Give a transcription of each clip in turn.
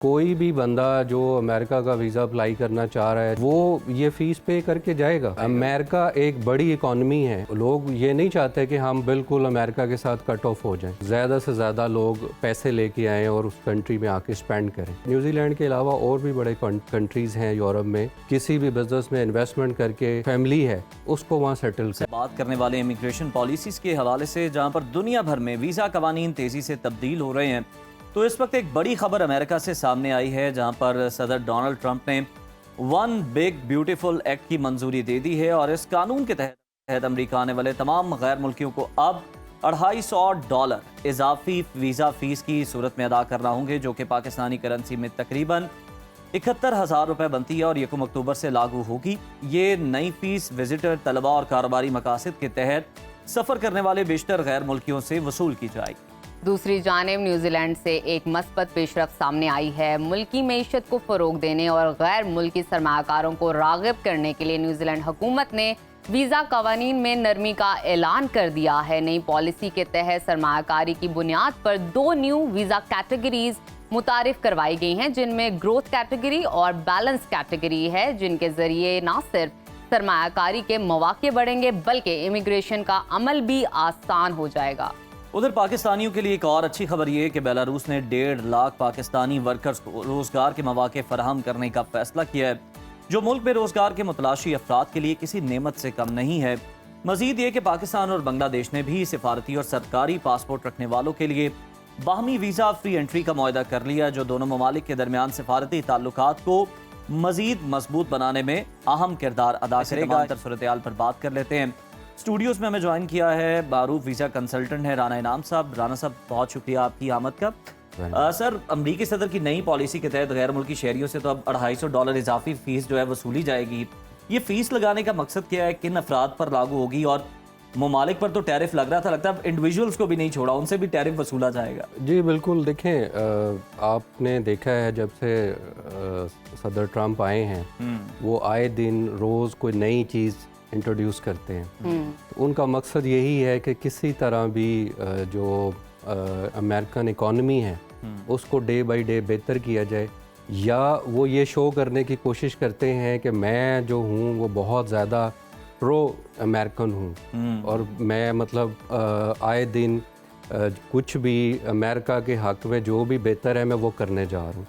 कोई भी बंदा जो अमेरिका का वीज़ा अप्लाई करना चाह रहा है वो ये फ़ीस पे करके जाएगा। अमेरिका एक बड़ी इकॉनमी है। लोग ये नहीं चाहते कि हम बिल्कुल अमेरिका के साथ कट ऑफ हो जाएं। ज़्यादा से ज़्यादा लोग पैसे लेके आएँ और उस कंट्री में आके स्पेंड करें। न्यूजीलैंड के अलावा और भी बड़े कंट्रीज़ हैं यूरोप में, किसी भी बिजनेस में इन्वेस्टमेंट करके फैमिली है उसको वहाँ सेटल कर। बात करने वाले इमिग्रेशन पॉलिसीज के हवाले से, जहां पर दुनिया भर में वीज़ा कवानीन तेज़ी से तब्दील हो रहे हैं, तो इस वक्त एक बड़ी खबर अमेरिका से सामने आई है, जहां पर सदर डोनाल्ड ट्रंप ने वन बिग ब्यूटीफुल एक्ट की मंजूरी दे दी है और इस कानून के तहत अमेरिका आने वाले तमाम गैर मुल्कियों को अब $250 इजाफी वीज़ा फीस की सूरत में अदा करना होंगे, जो कि पाकिस्तानी करेंसी में तकरीबन 71,000 रुपये बनती है और 1 अक्टूबर से लागू होगी। ये नई फीस विजिटर, तलबा और कारोबारी मकासद के तहत सफ़र करने वाले बेशतर गैर मुल्कियों से वसूल की जाएगी। दूसरी जानिब न्यूजीलैंड से एक मस्बत पेशरफ सामने आई है। मुल्की मईशत को फ़रोग देने और गैर मुल्की सरमाकारों को राग़िब करने के लिए न्यूजीलैंड हुकूमत ने वीज़ा कवानीन में नरमी का ऐलान कर दिया है। नई पॉलिसी के तहत सरमाकारी की बुनियाद पर 2 न्यू वीज़ा कैटेगरीज मुतारिफ करवाई गई हैं, जिनमें ग्रोथ कैटेगरी और बैलेंस कैटेगरी है, जिनके ज़रिए न सिर्फ सरमाकारी के मौके बढ़ेंगे बल्कि इमिग्रेशन का अमल भी आसान हो जाएगा। उधर पाकिस्तानियों के लिए एक और अच्छी खबर ये कि बेलारूस ने 1.5 लाख पाकिस्तानी वर्कर्स को रोजगार के मौके फराहम करने का फैसला किया है, जो मुल्क में रोजगार के मुतलाशी अफराद के लिए किसी नेमत से कम नहीं है। मजीद ये कि पाकिस्तान और बांग्लादेश ने भी सिफारती और सरकारी पासपोर्ट रखने वालों के लिए बाहमी वीज़ा फ्री एंट्री का मुआहदा कर लिया, जो दोनों ममालिक के दरमियान सिफारती ताल्लुकात को मजीद मजबूत बनाने में अहम किरदार अदा करेगा। सूरत हाल पर बात कर लेते हैं। स्टूडियोज में हमें ज्वाइन किया है बारूफ वीज़ा कंसल्टेंट है राना इनाम साहब। राना साहब, बहुत शुक्रिया आपकी आमद का। सर, अमरीकी सदर की नई पॉलिसी के तहत गैर मुल्की शहरियों से तो अब $250 इजाफी फीस जो है वसूली जाएगी। ये फीस लगाने का मकसद क्या है, किन अफराद पर लागू होगी? और ममालिक पर तो टैरिफ लग रहा था, लगता है इंडिविजुअल्स को भी नहीं छोड़ा, उनसे भी टैरिफ वसूला जाएगा। जी बिल्कुल। देखें, आपने देखा है जब से सदर ट्रंप आए हैं, वो आए दिन रोज़ कोई नई चीज़ इंट्रोड्यूस करते हैं। उनका मकसद यही है कि किसी तरह भी जो अमेरिकन इकॉनमी है उसको डे बाय डे बेहतर किया जाए, या वो ये शो करने की कोशिश करते हैं कि मैं जो हूँ वो बहुत ज़्यादा प्रो अमेरिकन हूँ और मैं मतलब आए दिन कुछ भी अमेरिका के हक़ में जो भी बेहतर है मैं वो करने जा रहा हूँ।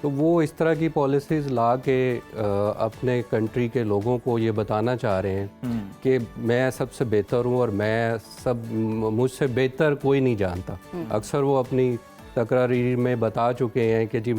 तो वो इस तरह की पॉलिसीज़ ला के अपने कंट्री के लोगों को ये बताना चाह रहे हैं कि मैं सबसे बेहतर हूँ और मुझसे बेहतर कोई नहीं जानता। अक्सर वो अपनी तकरारी में बता चुके हैं कि जी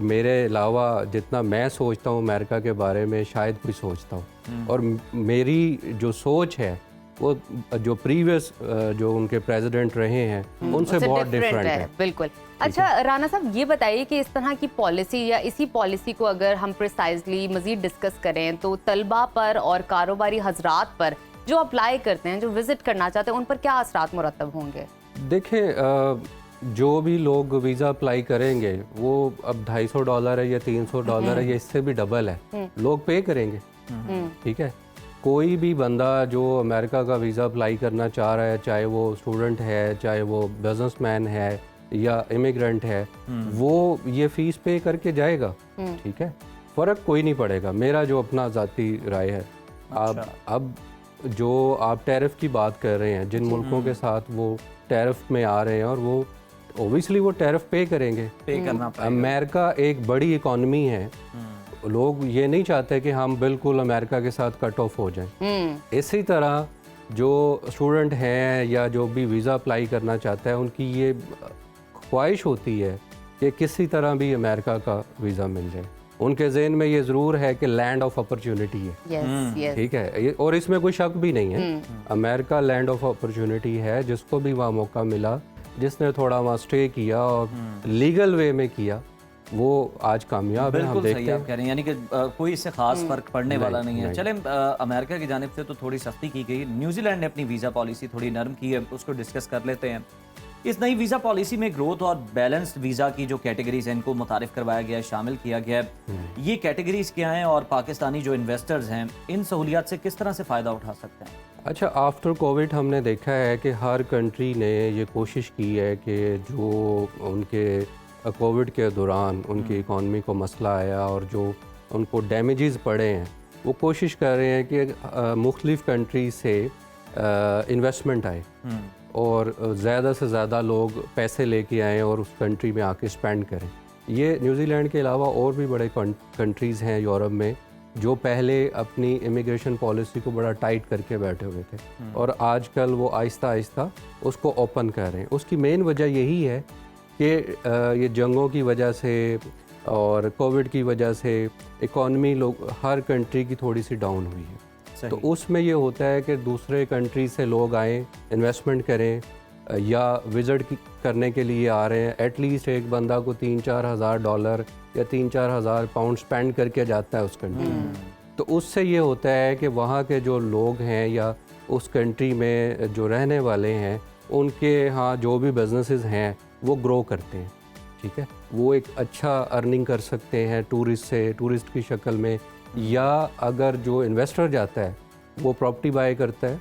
मेरे अलावा जितना मैं सोचता हूँ अमेरिका के बारे में शायद कोई सोचता हूँ, और मेरी जो सोच है वो जो प्रीवियस जो उनके प्रेसिडेंट रहे हैं उनसे बहुत डिफरेंट है। बिल्कुल। अच्छा राना साहब, ये बताइए कि इस तरह की पॉलिसी या इसी पॉलिसी को अगर हम प्रिसाइजली मजीद डिस्कस करें तो तलबा पर और कारोबारी हजरात पर जो अप्लाई करते हैं, जो विजिट करना चाहते हैं, उन पर क्या असरात मुरतब होंगे? देखें, जो भी लोग वीज़ा अप्लाई करेंगे वो अब $250 है या $300 है या इससे भी डबल है, लोग पे करेंगे। ठीक है, कोई भी बंदा जो अमेरिका का वीज़ा अप्लाई करना चाह रहा है, चाहे वो स्टूडेंट है, चाहे वो बिजनेसमैन है या इमिग्रेंट है, वो ये फ़ीस पे करके जाएगा। ठीक है, फ़र्क कोई नहीं पड़ेगा, मेरा जो अपना ज़ाती राय है। अब जो आप टैरिफ की बात कर रहे हैं, जिन मुल्कों के साथ वो टैरिफ में आ रहे हैं और वो ओबियसली वो टैरिफ पे करेंगे, पे करना पड़ेगा। अमेरिका एक बड़ी इकॉनमी है। लोग ये नहीं चाहते कि हम बिल्कुल अमेरिका के साथ कट ऑफ हो जाएं। इसी तरह जो स्टूडेंट हैं या जो भी वीज़ा अप्लाई करना चाहता है, उनकी ये ख्वाहिश होती है कि किसी तरह भी अमेरिका का वीज़ा मिल जाए। उनके जहन में ये ज़रूर है कि लैंड ऑफ अपॉर्चुनिटी है। ठीक है, और इसमें कोई शक भी नहीं है। अमेरिका लैंड ऑफ अपॉर्चुनिटी है। जिसको भी वहाँ मौका मिला, जिसने थोड़ा वहाँ स्टे किया और लीगल वे में किया, वो आज कामयाब है। हम देखते हैं। आप कह रहे हैं, यानी कि कोई इससे खास फर्क पड़ने वाला नहीं है। चले, अमेरिका की जानिब से तो थोड़ी सख्ती की गई, न्यूजीलैंड ने अपनी वीज़ा पॉलिसी थोड़ी नरम की है, उसको डिस्कस कर लेते हैं। इस नई वीज़ा पॉलिसी में ग्रोथ और बैलेंस्ड वीज़ा की जो कैटेगरीज हैं, इनको मुतारिफ करवाया गया है, शामिल किया गया है। ये कैटेगरीज क्या हैं और पाकिस्तानी जो इन्वेस्टर्स हैं इन सहूलियात से किस तरह से फ़ायदा उठा सकते हैं? अच्छा, आफ्टर कोविड हमने देखा है कि हर कंट्री ने ये कोशिश की है कि जो उनके कोविड के दौरान उनकी इकॉनमी को मसला आया और जो उनको डैमेजेस पड़े हैं, वो कोशिश कर रहे हैं कि मुख्तलिफ़ कंट्री से इन्वेस्टमेंट आए और ज़्यादा से ज़्यादा लोग पैसे लेके आएँ और उस कंट्री में आके स्पेंड करें। ये न्यूजीलैंड के अलावा और भी बड़े कंट्रीज़ हैं यूरोप में जो पहले अपनी इमिग्रेशन पॉलिसी को बड़ा टाइट करके बैठे हुए थे और आजकल वो आहिस्ता आहिस्ता उसको ओपन कर रहे हैं। उसकी मेन वजह यही है कि ये जंगों की वजह से और कोविड की वजह से इकॉनमी लोग हर कंट्री की थोड़ी सी डाउन हुई है। तो उसमें ये होता है कि दूसरे कंट्री से लोग आएँ, इन्वेस्टमेंट करें या विज़िट करने के लिए आ रहे हैं। एटलीस्ट एक बंदा को 3-4 हज़ार डॉलर या 3-4 हज़ार पाउंड स्पेंड करके जाता है उस कंट्री में। तो उससे ये होता है कि वहाँ के जो लोग हैं या उस कंट्री में जो रहने वाले हैं उनके यहाँ जो भी बिजनेसेस हैं वो ग्रो करते हैं। ठीक है, वो एक अच्छा अर्निंग कर सकते हैं टूरिस्ट से, टूरिस्ट की शक्ल में, या अगर जो इन्वेस्टर जाता है वो प्रॉपर्टी बाय करता है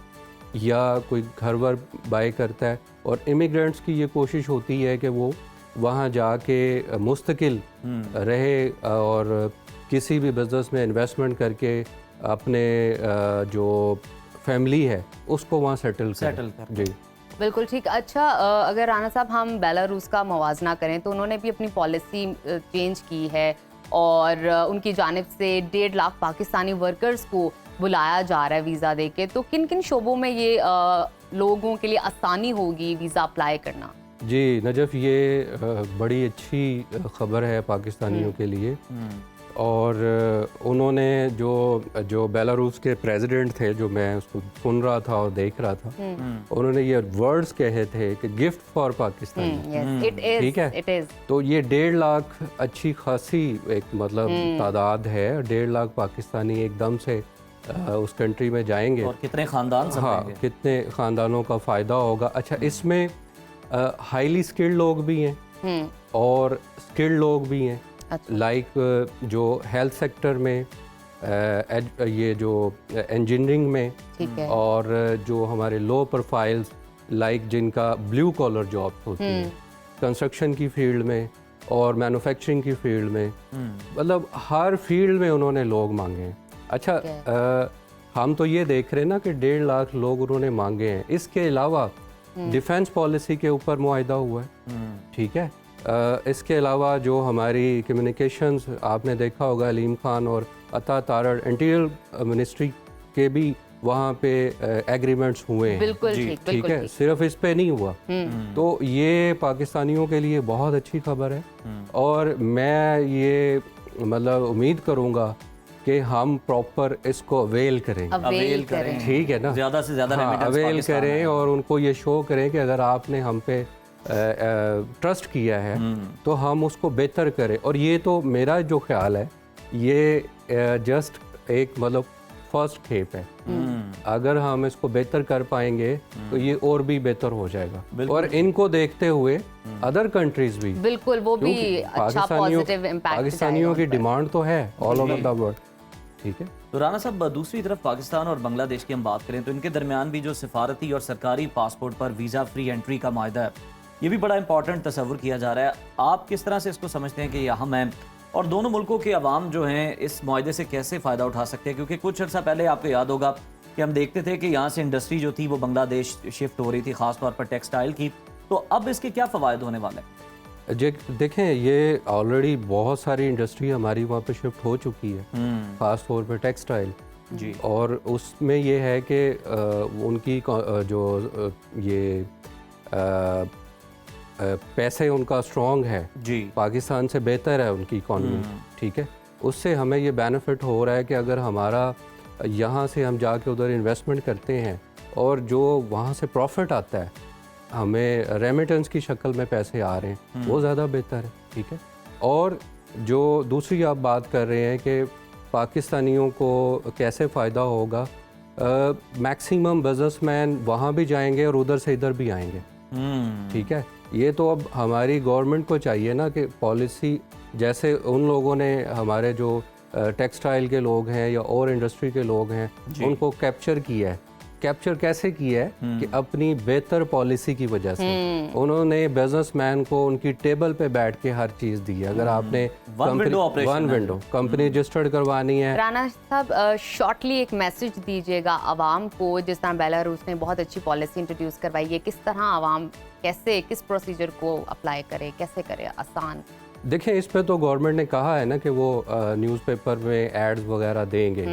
या कोई घर वर बाय करता है। और इमिग्रेंट्स की ये कोशिश होती है कि वो वहाँ जाके मुस्तकिल रहे और किसी भी बिज़नेस में इन्वेस्टमेंट करके अपने जो फैमिली है उसको वहाँ सेटल कर। जी बिल्कुल ठीक। अच्छा, अगर राना साहब हम बेलारूस का मवाजना करें तो उन्होंने भी अपनी पॉलिसी चेंज की है और उनकी जानिब से 1.5 लाख पाकिस्तानी वर्कर्स को बुलाया जा रहा है वीज़ा देके। तो किन किन शोबों में ये लोगों के लिए आसानी होगी वीज़ा अप्लाई करना? जी नजफ़, ये बड़ी अच्छी ख़बर है पाकिस्तानियों के लिए। और उन्होंने जो बेलारूस के प्रेसिडेंट थे, जो मैं उसको सुन रहा था और देख रहा था, उन्होंने ये वर्ड्स कहे थे कि गिफ्ट फॉर पाकिस्तान। ठीक है, तो ये 1.5 लाख अच्छी खासी एक मतलब तादाद है। 1.5 लाख पाकिस्तानी एकदम से उस कंट्री में जाएंगे और कितने ख़ानदान, हाँ, कितने ख़ानदानों का फ़ायदा होगा। अच्छा, इसमें हाईली स्किल्ड लोग भी हैं और स्किल्ड लोग भी हैं। लाइक जो हेल्थ सेक्टर में, ये जो इंजीनियरिंग में, और जो हमारे लो प्रोफाइल्स लाइक जिनका ब्लू कॉलर जॉब्स होती हैं, कंस्ट्रक्शन की फील्ड में और मैन्युफैक्चरिंग की फील्ड में, मतलब हर फील्ड में उन्होंने लोग मांगे हैं। अच्छा, हम तो ये देख रहे हैं ना कि 1.5 लाख लोग उन्होंने मांगे हैं। इसके अलावा डिफेंस पॉलिसी के ऊपर मुआहिदा हुआ है। ठीक है, इसके अलावा जो हमारी कम्युनिकेशंस, आपने देखा होगा अलीम खान और अता तारड़, इंटीरियर मिनिस्ट्री के भी वहाँ पे एग्रीमेंट्स हुए हैं। बिल्कुल ठीक है, सिर्फ इस पे नहीं हुआ। तो ये पाकिस्तानियों के लिए बहुत अच्छी खबर है और मैं ये मतलब उम्मीद करूँगा कि हम प्रॉपर इसको अवेल करें। ठीक है ना, ज़्यादा से ज़्यादा अवेल करें और उनको ये शो करें कि अगर आपने हम पे ट्रस्ट किया है तो हम उसको बेहतर करें। और ये तो मेरा जो ख्याल है, ये जस्ट एक मतलब फर्स्ट स्टेप है। अगर हम इसको बेहतर कर पाएंगे तो ये और भी बेहतर हो जाएगा। और इनको देखते हुए अदर कंट्रीज भी, बिल्कुल, वो भी अच्छा पॉजिटिव इम्पैक्ट, पाकिस्तानियों की डिमांड तो है ऑल ओवर द वर्ल्ड। ठीक है, तो राना साहब, दूसरी तरफ पाकिस्तान और बांग्लादेश की हम बात करें तो इनके दरमियान भी जो सिफारती और सरकारी पासपोर्ट पर वीज़ा फ्री एंट्री का माहिदा है, ये भी बड़ा इंपॉर्टेंट तस्वुर किया जा रहा है। आप किस तरह से इसको समझते हैं कि ये अहम है और दोनों मुल्कों के अवाम जो हैं इस माहिदे से कैसे फ़ायदा उठा सकते हैं? क्योंकि कुछ अर्सा पहले आपको याद होगा कि हम देखते थे कि यहाँ से इंडस्ट्री जो थी वो बांग्लादेश शिफ्ट हो रही थी, ख़ासतौर पर टेक्सटाइल की। तो अब इसके क्या फ़वायद होने वाले हैं? देखें, ये ऑलरेडी बहुत सारी इंडस्ट्री हमारी वहाँ पे शिफ्ट हो चुकी है, ख़ास तौर पे टेक्सटाइल जी। और उसमें ये है कि उनकी जो ये पैसे उनका स्ट्रॉन्ग है जी, पाकिस्तान से बेहतर है उनकी इकॉनमी। ठीक है, उससे हमें ये बेनिफिट हो रहा है कि अगर हमारा यहाँ से हम जाके उधर इन्वेस्टमेंट करते हैं और जो वहाँ से प्रॉफिट आता है, हमें रेमिटेंस की शक्ल में पैसे आ रहे हैं, वो ज़्यादा बेहतर है। ठीक है, और जो दूसरी आप बात कर रहे हैं कि पाकिस्तानियों को कैसे फ़ायदा होगा, मैक्सिमम बिजनेसमैन वहाँ भी जाएंगे और उधर से इधर भी आएंगे। ठीक है, ये तो अब हमारी गवर्नमेंट को चाहिए ना कि पॉलिसी, जैसे उन लोगों ने हमारे जो टेक्सटाइल के लोग हैं या और इंडस्ट्री के लोग हैं उनको कैप्चर किया है कैप्चर कैसे किया है कि अपनी बेहतर पॉलिसी की वजह से उन्होंने बिजनेसमैन को उनकी टेबल पे बैठ के हर चीज दी है। अगर आपने वन विंडो कंपनी रजिस्टर्ड करवानी है। राना साहब शॉर्टली एक मैसेज दीजिएगा आवाम को, जिस तरह बेलारूस ने बहुत अच्छी पॉलिसी इंट्रोड्यूस करवाई है, किस तरह आवाम कैसे किस प्रोसीजर को अप्लाई करे, कैसे करे आसान? देखिए, इस पे तो गवर्नमेंट ने कहा है ना कि वो न्यूज़पेपर में एड्स वगैरह देंगे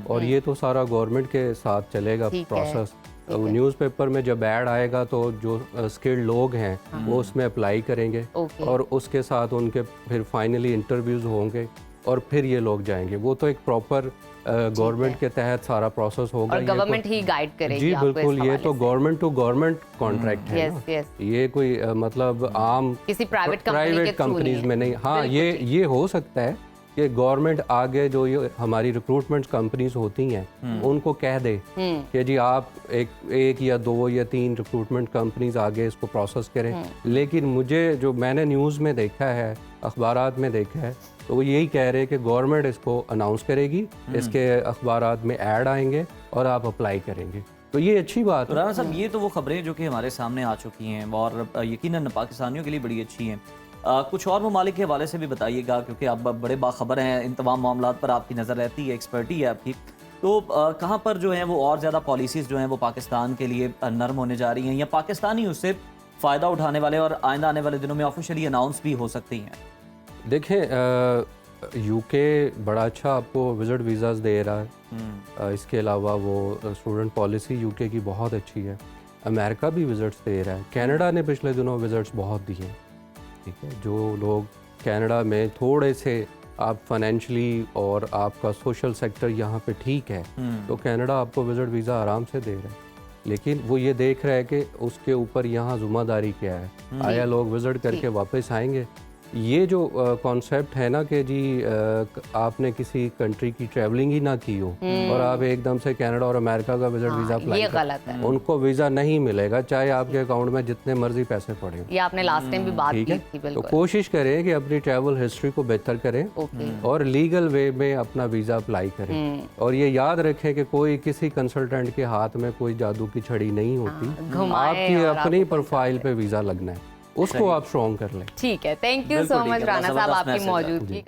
और ये तो सारा गवर्नमेंट के साथ चलेगा प्रोसेस। न्यूज़पेपर में जब ऐड आएगा तो जो स्किल्ड लोग हैं वो उसमें अप्लाई करेंगे और उसके साथ उनके फिर फाइनली इंटरव्यूज होंगे और फिर ये लोग जाएंगे। वो तो एक प्रॉपर गवर्नमेंट के तहत सारा प्रोसेस होगा और गवर्नमेंट ही गाइड करेगी। जी बिल्कुल, ये तो गवर्नमेंट टू गवर्नमेंट कॉन्ट्रैक्ट है ना। ये कोई मतलब आम किसी प्राइवेट कंपनीज में नहीं। हाँ, ये हो सकता है कि गवर्नमेंट आगे जो ये हमारी रिक्रूटमेंट कंपनीज होती हैं उनको कह दे कि जी आप एक या 2 या 3 रिक्रूटमेंट कंपनीज आगे इसको प्रोसेस करें। लेकिन मुझे जो मैंने न्यूज़ में देखा है, अखबारात में देखा है, तो वो यही कह रहे हैं कि गवर्नमेंट इसको अनाउंस करेगी, इसके अखबारात में ऐड आएंगे और आप अप्लाई करेंगे। तो ये अच्छी बात है। राना साहब, ये तो वो खबरें जो कि हमारे सामने आ चुकी हैं और यकीनन पाकिस्तानियों के लिए बड़ी अच्छी हैं। कुछ और ममालिक के हवाले से भी बताइएगा, क्योंकि आप बड़े बाखबर हैं, इन तमाम मामलों पर आपकी नज़र रहती है, एक्सपर्टी है आपकी। तो कहाँ पर जो हैं वो और ज़्यादा पॉलिसीज़ जो हैं वो पाकिस्तान के लिए नरम होने जा रही हैं या पाकिस्तानी उससे फ़ायदा उठाने वाले और आइंदा आने वाले दिनों में ऑफिशियली अनाउंस भी हो सकती हैं? देखें, यूके बड़ा अच्छा आपको विजिट वीज़ाज़ दे रहा है। इसके अलावा वो स्टूडेंट पॉलिसी यूके की बहुत अच्छी है। अमेरिका भी विजिट्स दे रहा है। कनाडा ने पिछले दिनों विजिट्स बहुत दिए। ठीक है, जो लोग कनाडा में थोड़े से आप फाइनेंशियली और आपका सोशल सेक्टर यहाँ पे ठीक है तो कनाडा आपको विजिट वीज़ा आराम से दे रहा है। लेकिन वो ये देख रहा है कि उसके ऊपर यहाँ ज़िम्मेदारी क्या है, आया लोग विजिट करके वापस आएंगे। ये जो कॉन्सेप्ट है ना कि जी आपने किसी कंट्री की ट्रैवलिंग ही ना की हो और आप एकदम से कनाडा और अमेरिका का विजिट वीज़ा अप्लाई ये गलत है। उनको वीज़ा नहीं मिलेगा, चाहे आपके अकाउंट में जितने मर्जी पैसे पड़े। ये आपने लास्ट टाइम भी बात की थी। तो बिल्कुल, कोशिश करें कि अपनी ट्रैवल हिस्ट्री को बेहतर करें और लीगल वे में अपना वीज़ा अप्लाई करें। और ये याद रखें कि कोई किसी कंसल्टेंट के हाथ में कोई जादू की छड़ी नहीं होती। आपकी अपनी प्रोफाइल पे वीज़ा लगना है, उसको आप स्ट्रॉन्ग कर लें। ठीक है, thank you so much Rana साहब आपकी मौजूदगी।